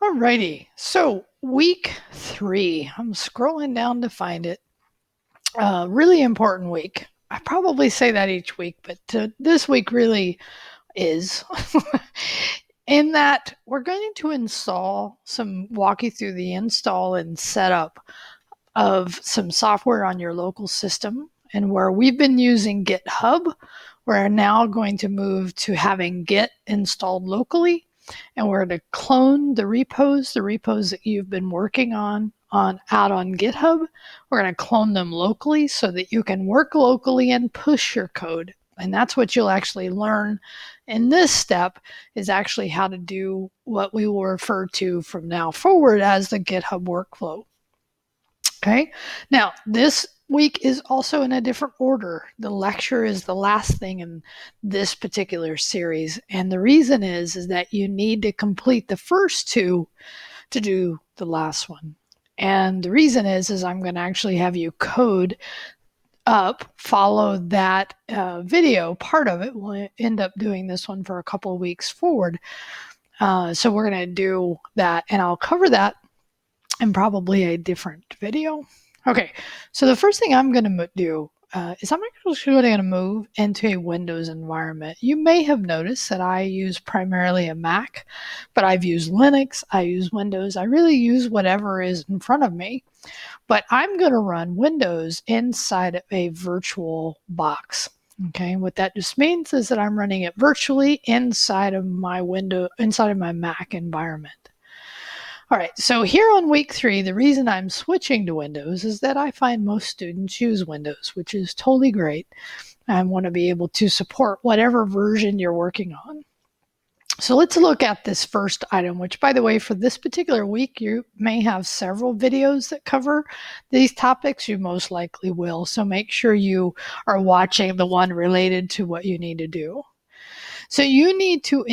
Alrighty, so week 3. I'm scrolling down to find it. Really important week. I probably say that each week, but this week really is. In that, we're going to walk you through the install and setup of some software on your local system. And where we've been using GitHub, we're now going to move to having Git installed locally, and we're going to clone the repos that you've been working on out on GitHub. We're going to clone them locally so that you can work locally and push your code. And that's what you'll actually learn in this step, is actually how to do what we will refer to from now forward as the GitHub workflow. Okay, now this week is also in a different order. The lecture is the last thing in this particular series, and the reason is that you need to complete the first two to do the last one. And the reason is I'm going to actually have you code up, follow that video part of it. We'll end up doing this one for a couple of weeks forward. So we're going to do that, and I'll cover that in probably a different video. Okay, so the first thing I'm going to do is I'm actually going to move into a Windows environment. You may have noticed that I use primarily a Mac, but I've used Linux, I use Windows, I really use whatever is in front of me. But I'm going to run Windows inside of a virtual box. Okay, what that just means is that I'm running it virtually inside of my Mac environment. All right, so here on week 3, the reason I'm switching to Windows is that I find most students use Windows, which is totally great. I want to be able to support whatever version you're working on. So let's look at this first item, which, by the way, for this particular week, you may have several videos that cover these topics. You most likely will. So make sure you are watching the one related to what you need to do. So you need to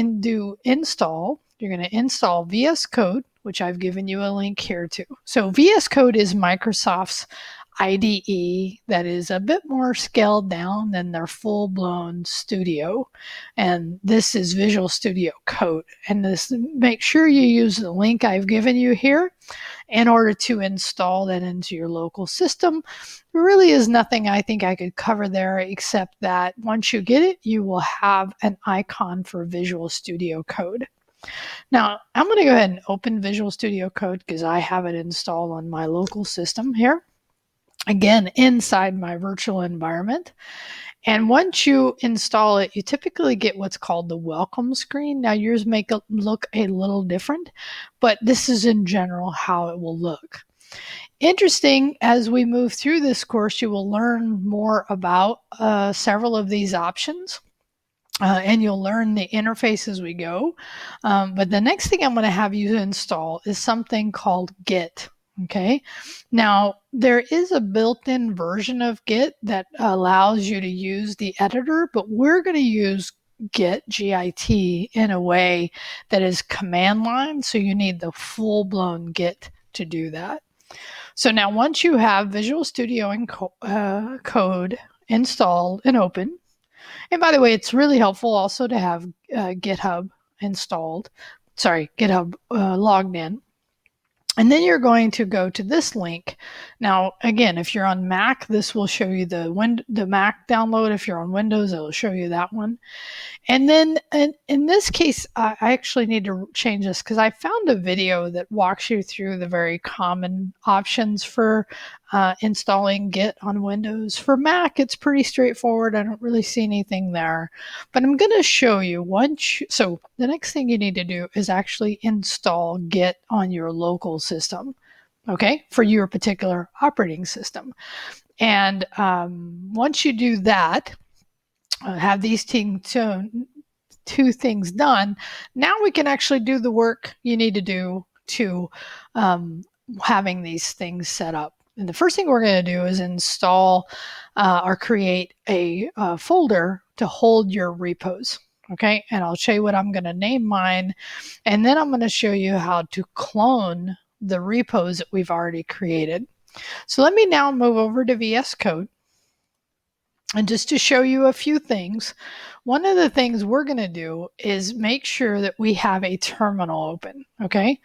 install. You're going to install VS Code, which I've given you a link here to. So VS Code is Microsoft's IDE that is a bit more scaled down than their full-blown Studio. And this is Visual Studio Code. And make sure you use the link I've given you here in order to install that into your local system. There really is nothing I think I could cover there, except that once you get it, you will have an icon for Visual Studio Code. Now, I'm going to go ahead and open Visual Studio Code because I have it installed on my local system here. Again, inside my virtual environment. And once you install it, you typically get what's called the welcome screen. Now, yours may look a little different, but this is in general how it will look. Interesting, as we move through this course, you will learn more about several of these options. And you'll learn the interface as we go. But the next thing I'm going to have you install is something called Git. Okay. Now, there is a built-in version of Git that allows you to use the editor, but we're going to use Git, G-I-T, in a way that is command line. So you need the full-blown Git to do that. So now once you have Visual Studio Code installed and open, and by the way, it's really helpful also to have GitHub logged in. And then you're going to go to this link. Now, again, if you're on Mac, this will show you the Mac download. If you're on Windows, it will show you that one. And then in this case, I actually need to change this because I found a video that walks you through the very common options for installing Git on Windows. For Mac, it's pretty straightforward. I don't really see anything there. But I'm going to show you so the next thing you need to do is actually install Git on your local system, okay, for your particular operating system. And once you do that, have these two things done, now we can actually do the work you need to do to having these things set up. And the first thing we're going to do is install or create a folder to hold your repos. Okay, and I'll show you what I'm going to name mine, and then I'm going to show you how to clone the repos that we've already created. So let me now move over to VS Code. And just to show you a few things, one of the things we're going to do is make sure that we have a terminal open, okay?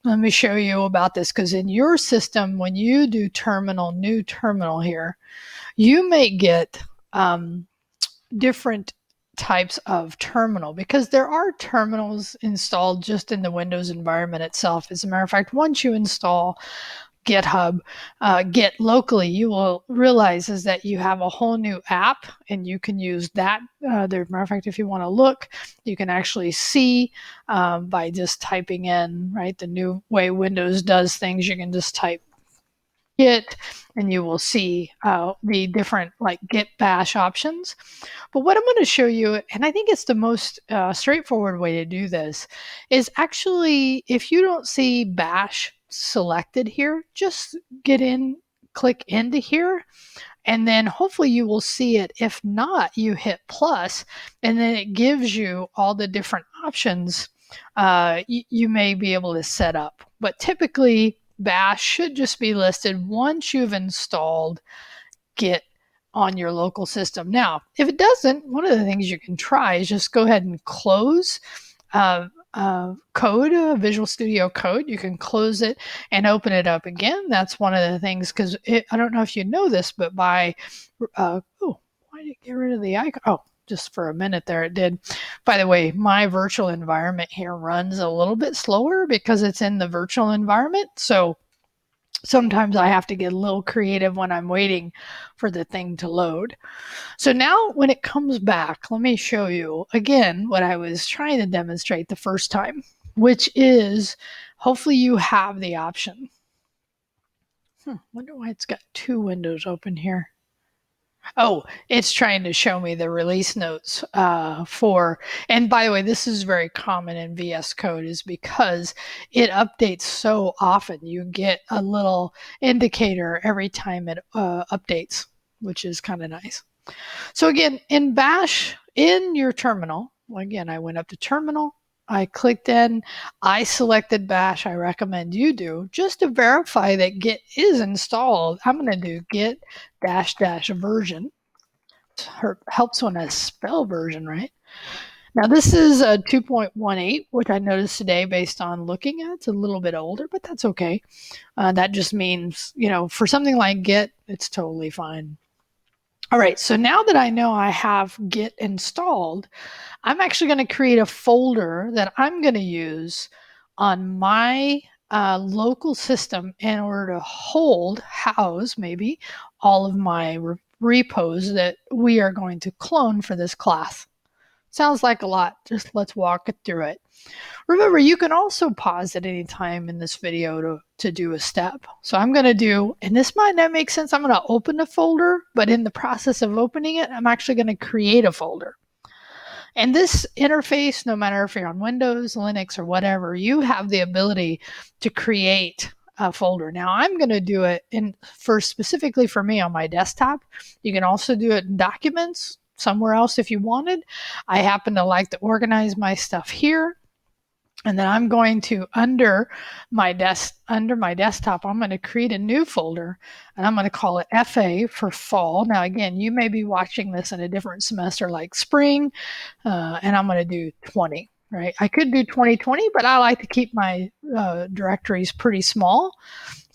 let me show you about this, because in your system, when you do new terminal here, you may get different types of terminal, because there are terminals installed just in the Windows environment itself. As a matter of fact, once you install GitHub, Git locally, you will realize is that you have a whole new app, and you can use that. As a matter of fact, if you want to look, you can actually see by just typing in, right, the new way Windows does things. You can just type Git, and you will see the different like Git bash options. But what I'm going to show you, and I think it's the most straightforward way to do this, is actually if you don't see bash selected here, just click into here, and then hopefully you will see it. If not, you hit plus, and then it gives you all the different options you may be able to set up. But typically, bash should just be listed once you've installed Git on your local system. Now, if it doesn't, one of the things you can try is just go ahead and close Visual Studio Code. You can close it and open it up again. That's one of the things, because I don't know if you know this, but why did it get rid of the icon? Oh, just for a minute there it did. By the way, my virtual environment here runs a little bit slower because it's in the virtual environment. So sometimes I have to get a little creative when I'm waiting for the thing to load. So now when it comes back, let me show you again what I was trying to demonstrate the first time, which is hopefully you have the option. Wonder why it's got two windows open here. Oh, it's trying to show me the release notes and by the way, this is very common in VS Code, is because it updates so often. You get a little indicator every time it updates, which is kind of nice. So again, in bash, in your terminal, again, I went up to terminal, I clicked in, I selected bash. I recommend you do, just to verify that Git is installed. I'm going to do git -- version. Helps when I spell version, right? Now this is a 2.18, which I noticed today based on looking at. It's a little bit older, but that's okay. That just means, for something like Git, it's totally fine. All right, so now that I know I have Git installed, I'm actually going to create a folder that I'm going to use on my local system in order to house maybe all of my repos that we are going to clone for this class. Sounds like a lot. Just let's walk it through it. Remember, you can also pause at any time in this video to do a step. So I'm going to do, and this might not make sense, I'm going to open a folder, but in the process of opening it, I'm actually going to create a folder. And this interface, no matter if you're on Windows, Linux, or whatever, you have the ability to create a folder. Now I'm going to do it specifically for me on my desktop. You can also do it in documents somewhere else if you wanted. I happen to like to organize my stuff here. And then I'm going to, under my desktop, I'm going to create a new folder, and I'm going to call it FA for fall. Now, again, you may be watching this in a different semester like spring, and I'm going to do 20, right? I could do 2020, but I like to keep my directories pretty small.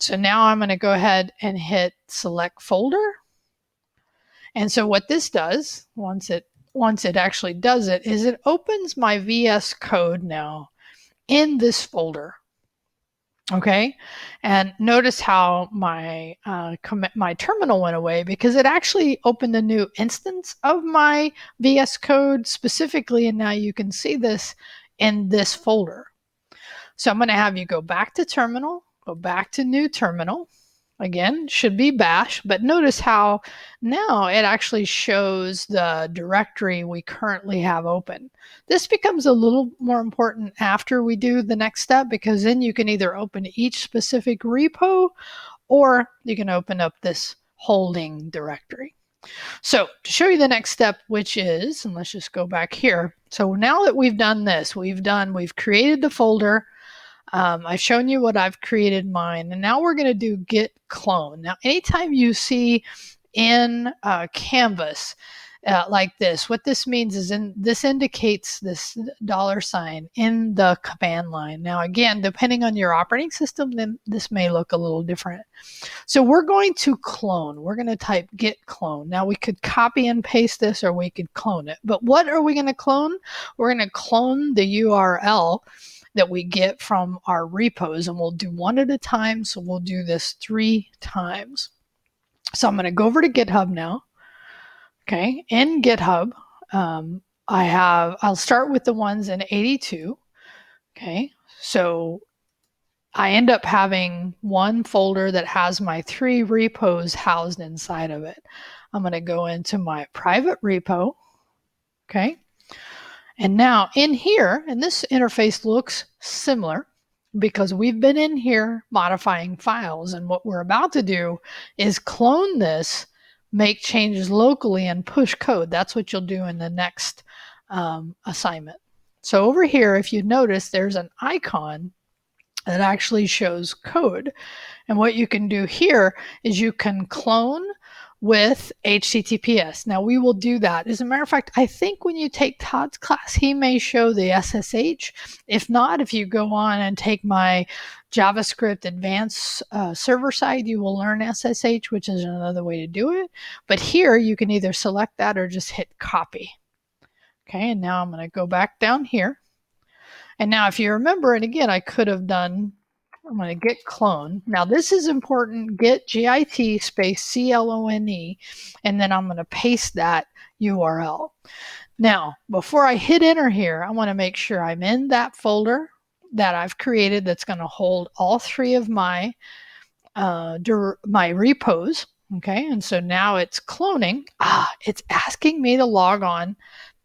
So now I'm going to go ahead and hit select folder. And so what this does, once it actually does it, is it opens my VS Code now in this folder. Okay, and notice how my terminal went away, because it actually opened a new instance of my VS Code specifically, and now you can see this in this folder. So I'm going to have you go back to terminal, go back to new terminal. Again, should be bash, but notice how now it actually shows the directory we currently have open. This becomes a little more important after we do the next step, because then you can either open each specific repo, or you can open up this holding directory. So to show you the next step, which is, and let's just go back here. So now that we've done this, we've created the folder. I've shown you what I've created mine, and now we're going to do Git Clone. Now, anytime you see in Canvas like this. What this means is this indicates this $sign in the command line. Now, again, depending on your operating system, then this may look a little different. So we're going to clone. We're going to type git clone. Now we could copy and paste this, or we could clone it. But what are we going to clone? We're going to clone the URL that we get from our repos, and we'll do one at a time. So we'll do this 3 times. So I'm going to go over to GitHub now. Okay, in GitHub, I'll start with the ones in 82. Okay, so I end up having one folder that has my 3 repos housed inside of it. I'm going to go into my private repo. Okay, and now in here, and this interface looks similar because we've been in here modifying files, and what we're about to do is clone this, make changes locally, and push code. That's what you'll do in the next assignment. So over here, if you notice, there's an icon that actually shows code. And what you can do here is you can clone with HTTPS. Now we will do that. As a matter of fact, I think when you take Todd's class, he may show the SSH. If not, if you go on and take my JavaScript advanced server side, you will learn SSH, which is another way to do it. But here you can either select that or just hit copy. Okay, and now I'm going to go back down here. And now if you remember, and again, I could have done, I'm going to git clone. Now this is important, git GIT space CLONE, and then I'm going to paste that URL. Now, before I hit enter here, I want to make sure I'm in that folder that I've created that's going to hold all 3 of my repos. Okay, and so now it's cloning. It's asking me to log on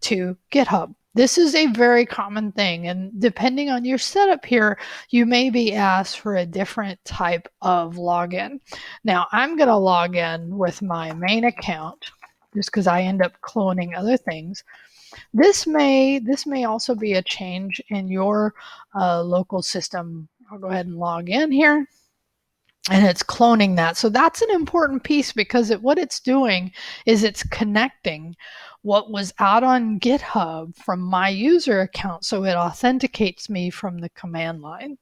to GitHub. This is a very common thing, and depending on your setup here, you may be asked for a different type of login. Now, I'm going to log in with my main account just because I end up cloning other things. This may also be a change in your local system. I'll go ahead and log in here. And it's cloning that. So that's an important piece because what it's doing is it's connecting what was out on GitHub from my user account. So it authenticates me from the command line,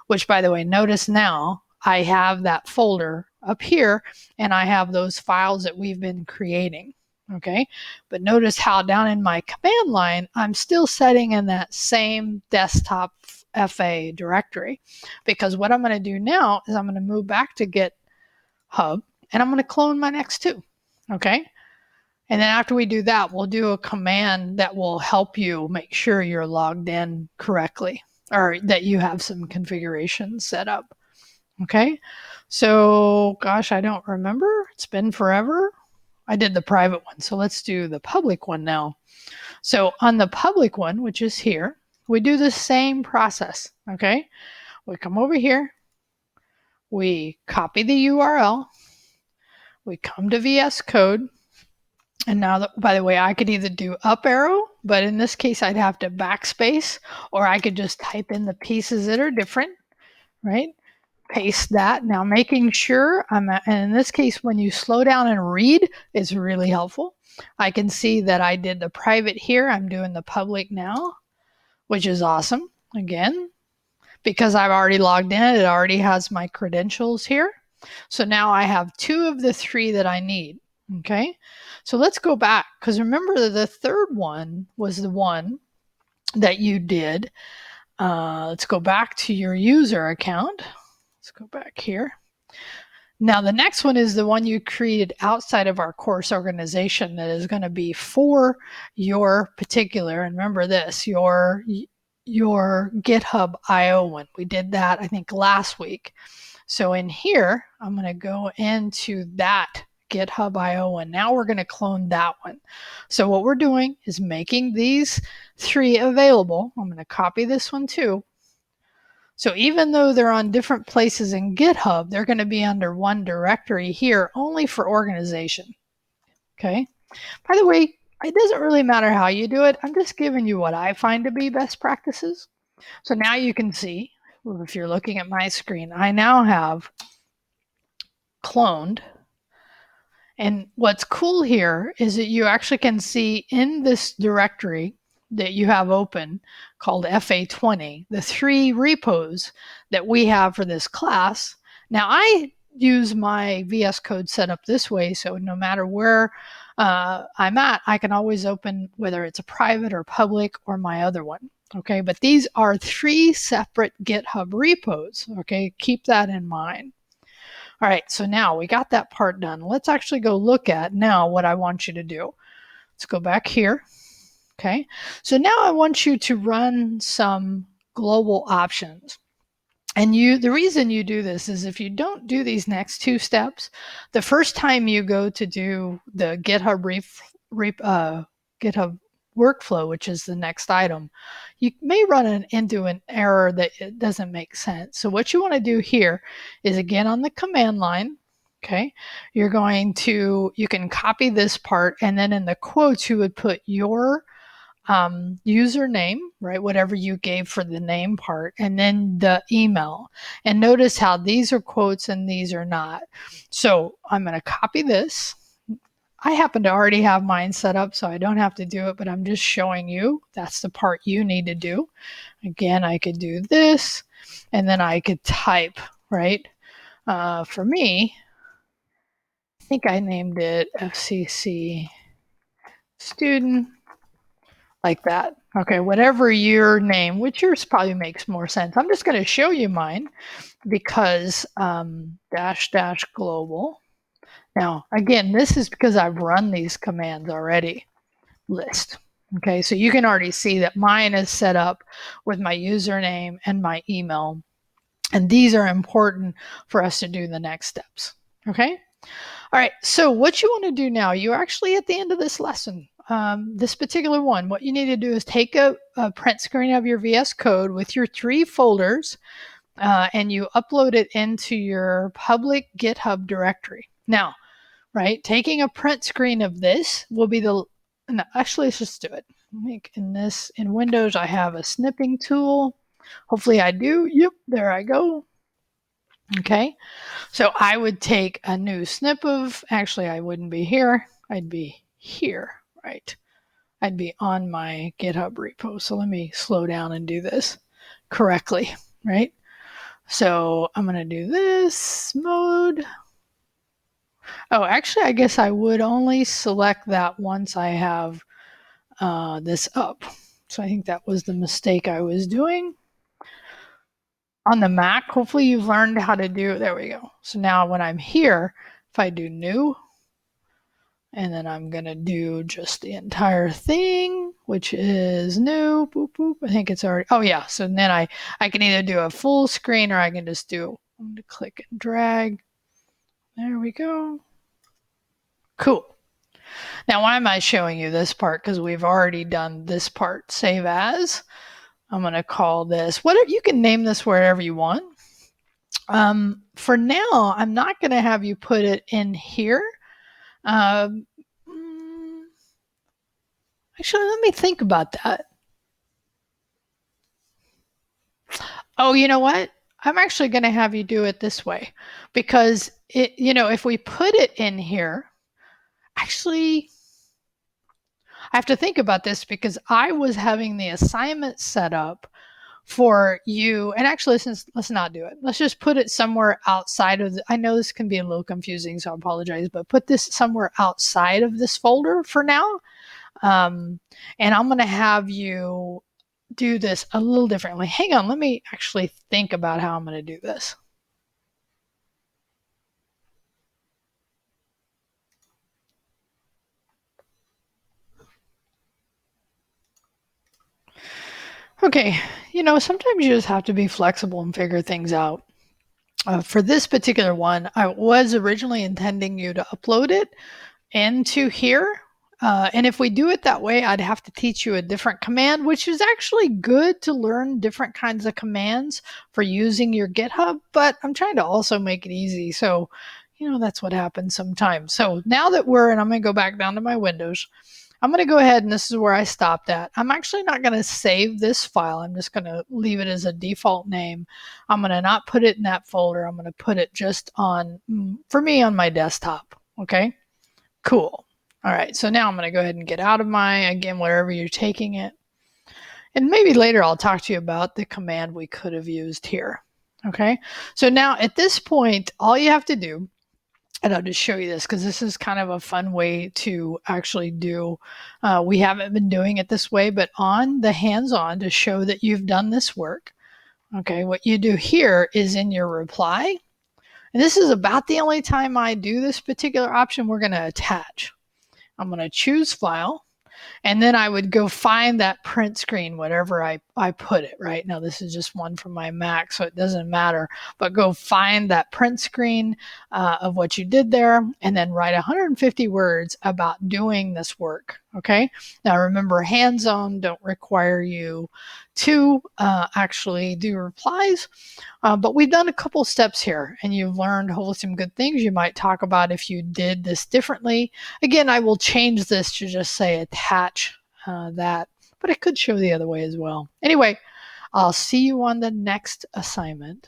which, by the way, notice now I have that folder up here and I have those files that we've been creating. Okay, but notice how down in my command line, I'm still setting in that same desktop FA directory, because what I'm going to do now is I'm going to move back to GitHub and I'm going to clone my next 2. Okay, and then after we do that, we'll do a command that will help you make sure you're logged in correctly, or that you have some configuration set up. Okay, so gosh, I don't remember. It's been forever. I did the private one, so let's do the public one now. So on the public one, which is here, we do the same process. Okay, we come over here, we copy the URL, we come to VS Code, and now, by the way, I could either do up arrow, but in this case, I'd have to backspace, or I could just type in the pieces that are different, right? Paste that. Now, making sure and in this case, when you slow down and read, it's really helpful. I can see that I did the private here. I'm doing the public now, which is awesome. Again, because I've already logged in, it already has my credentials here. So now I have 2 of the 3 that I need. Okay, so let's go back, because remember the third one was the one that you did. Let's go back to your user account. Let's go back here. Now the next one is the one you created outside of our course organization that is going to be for your particular, and remember this, your GitHub IO one. We did that, I think, last week. So in here, I'm going to go into that GitHub IO one. Now we're going to clone that one. So what we're doing is making these 3 available. I'm going to copy this one too. So even though they're on different places in GitHub, they're going to be under one directory here only for organization. Okay. By the way, it doesn't really matter how you do it. I'm just giving you what I find to be best practices. So now you can see, if you're looking at my screen, I now have cloned And what's cool here is that you actually can see in this directory that you have open called FA20, the 3 repos that we have for this class. Now I use my VS Code set up this way, so no matter where I'm at, I can always open whether it's a private or public or my other one. Okay, but these are 3 separate GitHub repos. Okay, keep that in mind. All right, so now we got that part done. Let's actually go look at now what I want you to do. Let's go back here. Okay, so now I want you to run some global options. And the reason you do this is if you don't do these next 2 steps, the first time you go to do the GitHub workflow, which is the next item, you may run into an error that it doesn't make sense. So what you want to do here is, again, on the command line, okay, you can copy this part, and then in the quotes you would put your username, right? Whatever you gave for the name part, and then the email. And notice how these are quotes and these are not. So I'm going to copy this. I happen to already have mine set up, so I don't have to do it, but I'm just showing you that's the part you need to do. Again, I could do this, and then I could type, right? For me, I think I named it FCC student, like that. Okay, whatever your name, which yours probably makes more sense. I'm just going to show you mine because dash global. Now, again, this is because I've run these commands already. List. Okay, so you can already see that mine is set up with my username and my email. And these are important for us to do the next steps. Okay? All right, so what you want to do now, you're actually at the end of this lesson. This particular one, what you need to do is take a print screen of your VS Code with your 3 folders, and you upload it into your public GitHub directory. Now, right, taking a print screen of this will be no, actually, let's just do it. In Windows, I have a snipping tool. Hopefully I do. Yep, there I go. Okay, so I would take a new snip of, actually I wouldn't be here, I'd be here, right? I'd be on my GitHub repo. So let me slow down and do this correctly, right? So I'm going to do this mode. Oh, actually, I guess I would only select that once I have this up. So I think that was the mistake I was doing. On the Mac, hopefully you've learned how to do, there we go. So now when I'm here, if I do new, and then I'm going to do just the entire thing, which is new, boop, boop. I think it's already, oh yeah. So then I can either do a full screen or I can just do, I'm going to click and drag. There we go. Cool. Now, why am I showing you this part? Because we've already done this part. Save as. I'm going to call this, you can name this wherever you want. For now, I'm not going to have you put it in here. Actually, let me think about that. Oh, you know what? I'm actually going to have you do it this way because if we put it in here, actually, I have to think about this because I was having the assignment set up for you, and actually let's not do it. Let's just put it somewhere outside of I know this can be a little confusing, so I apologize, but put this somewhere outside of this folder for now. And I'm going to have you do this a little differently. Hang on, let me actually think about how I'm going to do this. Okay, sometimes you just have to be flexible and figure things out. For this particular one, I was originally intending you to upload it into here. And if we do it that way, I'd have to teach you a different command, which is actually good to learn different kinds of commands for using your GitHub, but I'm trying to also make it easy. So, that's what happens sometimes. So now that and I'm going to go back down to my Windows. I'm going to go ahead, and this is where I stopped at. I'm actually not going to save this file. I'm just going to leave it as a default name. I'm going to not put it in that folder. I'm going to put it just on, for me, on my desktop. Okay. Cool. All right, so now I'm going to go ahead and get out of again, wherever you're taking it. And maybe later I'll talk to you about the command we could have used here. Okay, so now at this point, all you have to do, and I'll just show you this because this is kind of a fun way to actually do, we haven't been doing it this way, but on the hands-on to show that you've done this work, okay, what you do here is in your reply, and this is about the only time I do this particular option, we're going to attach. I'm going to choose file. And then I would go find that print screen, whatever I put it, right? Now, this is just one from my Mac, so it doesn't matter. But go find that print screen of what you did there, and then write 150 words about doing this work, okay? Now, remember, hands-on don't require you to actually do replies, but we've done a couple steps here, and you've learned hopefully some good things. You might talk about if you did this differently. Again, I will change this to just say attach that, but it could show the other way as well. Anyway, I'll see you on the next assignment.